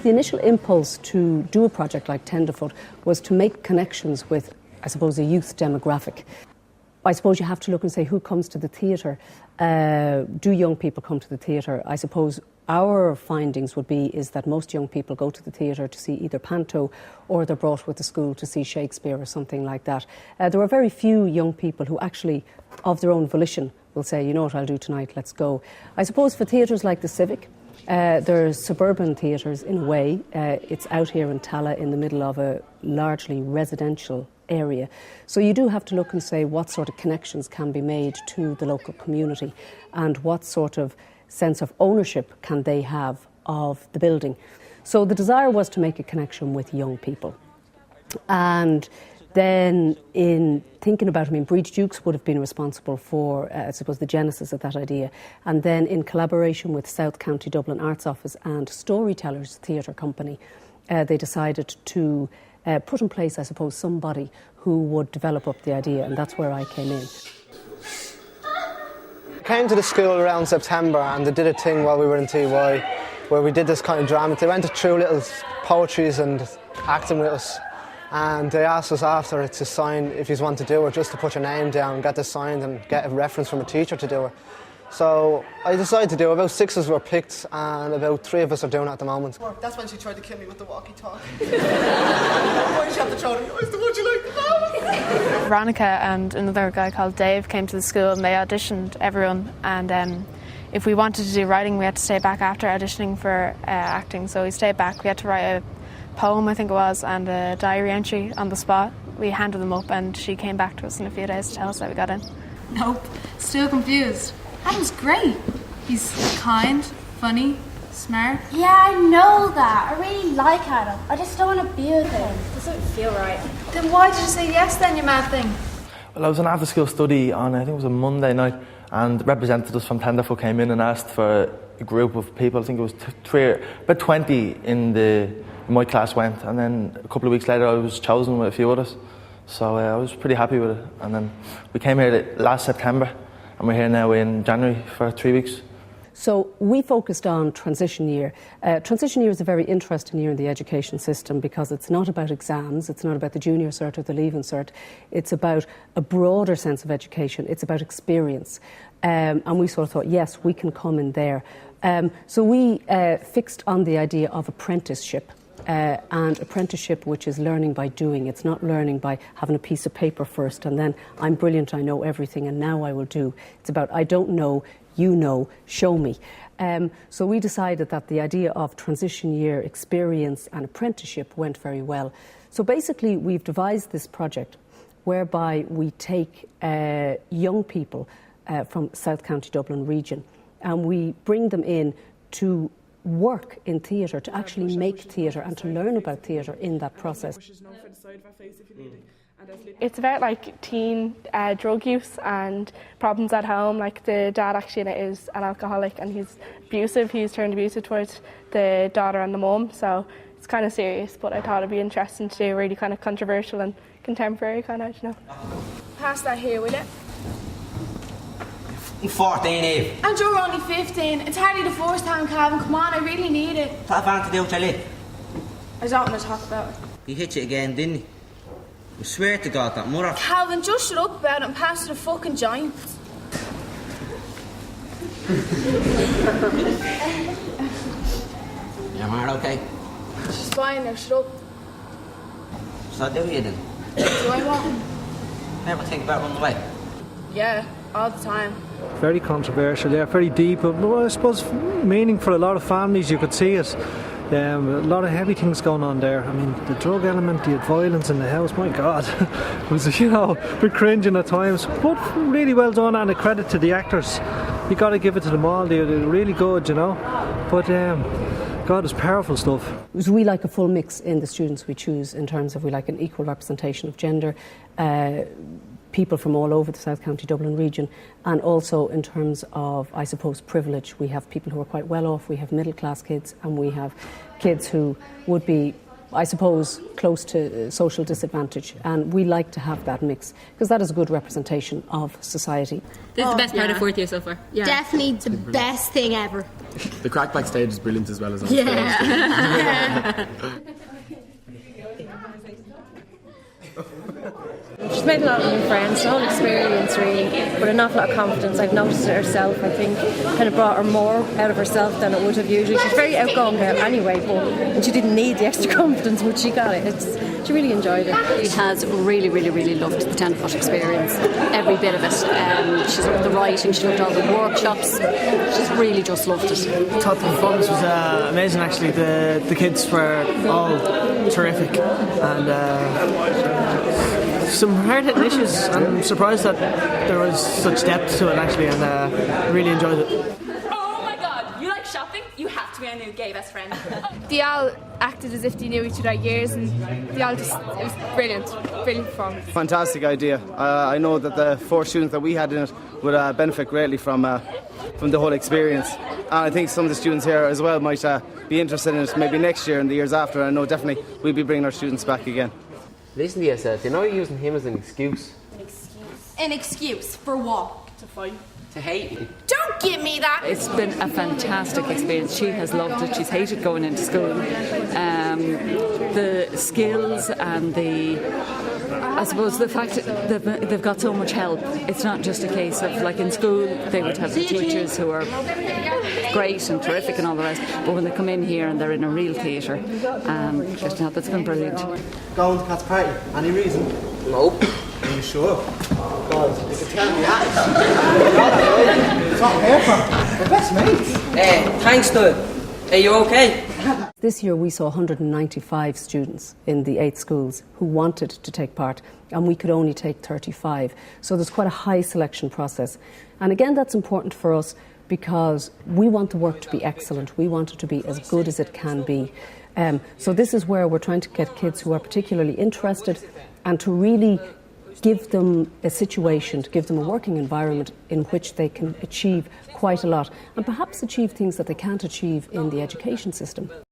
The initial impulse to do a project like Tenderfoot was to make connections with, I suppose, a youth demographic. I suppose you have to look and say who comes to the theatre. Do young people come to the theatre? I suppose our findings would be is that most young people go to the theatre to see either panto or they're brought with the school to see Shakespeare or something like that. There are very few young people who actually, of their own volition, will say, you know what I'll do tonight, let's go. I suppose for theatres like the Civic, there's suburban theatres in a way. It's out here in Tala in the middle of a largely residential area. So you do have to look and say what sort of connections can be made to the local community and what sort of sense of ownership can they have of the building. So the desire was to make a connection with young people. And then in thinking about it, I mean, Breach Dukes would have been responsible for, I suppose, the genesis of that idea. And then in collaboration with South County Dublin Arts Office and Storytellers Theatre Company, they decided to put in place, I suppose, somebody who would develop up the idea, and that's where I came in. I came to the school around September and they did a thing while we were in TY where we did this kind of drama. They went through little poetries and acting with us. And they asked us after it to sign if you want to do it, just to put your name down, get this signed and get a reference from a teacher to do it. So I decided to do it. About 6 of us were picked and about 3 of us are doing it at the moment. That's when she tried to kill me with the walkie-talkie. Why did she have to throw me? I was the one she liked the most. Veronica and another guy called Dave came to the school and they auditioned everyone, and if we wanted to do writing we had to stay back after auditioning for acting, so we stayed back. We had to write a poem, I think it was, and a diary entry on the spot. We handed them up and she came back to us in a few days to tell us that we got in. Nope, still confused. Adam's great. He's kind, funny, smart. Yeah, I know that. I really like Adam. I just don't want to be with him. Doesn't feel right. Then why did you say yes then, you mad thing? Well, I was on after-school study on, I think it was a Monday night, and representatives from Tenderfoot came in and asked for a group of people. I think it was about 20 in my class went, and then a couple of weeks later I was chosen with a few others. So I was pretty happy with it. And then we came here last September, and we're here now in January for 3 weeks. So we focused on transition year. Transition year is a very interesting year in the education system because it's not about exams, it's not about the junior cert or the leaving cert, it's about a broader sense of education, it's about experience. And we sort of thought, yes, we can come in there. So we fixed on the idea of apprenticeship. And apprenticeship, which is learning by doing. It's not learning by having a piece of paper first and then I'm brilliant, I know everything and now I will do. It's about I don't know, you know, show me. So we decided that the idea of transition year experience and apprenticeship went very well. So basically we've devised this project whereby we take young people from South County Dublin region and we bring them in to work in theatre, to actually make theatre and to learn about theatre in that process. It's about like teen drug use and problems at home. Like the dad actually in it is an alcoholic and he's abusive. He's turned abusive towards the daughter and the mum, so it's kind of serious, but I thought it'd be interesting to do, really kind of controversial and contemporary kind of, you know. Pass that here, will you? I'm 14, Eve. And you're only 15. It's hardly the first time, Calvin. Come on, I really need it. What have I to do with your lid? I don't want to talk about it. He hit you again, didn't he? I swear to God, that mother... Calvin, just shut up about it and pass to the fucking giants. Your man okay? She's fine now, shut up. So do you then? Do I want? Never think about running away? Yeah, all the time. Very controversial, yeah, very deep, but I suppose meaning for a lot of families. You could see it. A lot of heavy things going on there. I mean, the drug element, the violence in the house, my God. It was, you know, a bit cringing at times, but really well done, and a credit to the actors. You got to give it to them all, they're really good, you know. But God, it's powerful stuff. We like a full mix in the students we choose in terms of we like an equal representation of gender, people from all over the South County Dublin region, and also in terms of, I suppose, privilege. We have people who are quite well off, we have middle class kids, and we have kids who would be I suppose, close to social disadvantage. And we like to have that mix because that is a good representation of society. This is the best part of fourth year so far. Yeah. Definitely the best thing ever. The crack backstage is brilliant as well as on stage. She's made a lot of new friends, the whole experience really, with an awful lot of confidence. I've noticed it herself, I think, kind of brought her more out of herself than it would have usually. She's a very outgoing girl anyway, and she didn't need the extra confidence, but she got it. She really enjoyed it. She has really, really, really loved the Tenderfoot experience, every bit of it. She's loved the writing, she loved all the workshops, she's really just loved it. I thought the performance was amazing actually. The kids were all terrific, and some hard-hitting issues. I'm surprised that there was such depth to it actually, and really enjoyed it. Oh my god, you like shopping? You have to be our new gay best friend. They all acted as if they knew each other years, and they all just, it was brilliant performance. Fantastic idea. I know that the 4 students that we had in it would benefit greatly from the whole experience. And I think some of the students here as well might be interested in it maybe next year and the years after. I know definitely we'll be bringing our students back again. Listen to yourself, you know you're using him as an excuse. An excuse? An excuse for what? To fight. To hate you. Don't give me that! It's been a fantastic experience. She has loved it. She's hated going into school. The skills and I suppose the fact that they've got so much help. It's not just a case of, like in school, they would have the teachers who are great and terrific and all the rest, but when they come in here and they're in a real theatre, getting help, it's been brilliant. Going to Cat's party, any reason? Nope. Are you sure? God, you can tell me that. It's not paper. We're best mates. Thanks, Doug. Are you okay? This year we saw 195 students in the 8 schools who wanted to take part, and we could only take 35. So there's quite a high selection process. And again, that's important for us because we want the work to be excellent. We want it to be as good as it can be. So this is where we're trying to get kids who are particularly interested and to really give them a situation, to give them a working environment in which they can achieve quite a lot and perhaps achieve things that they can't achieve in the education system.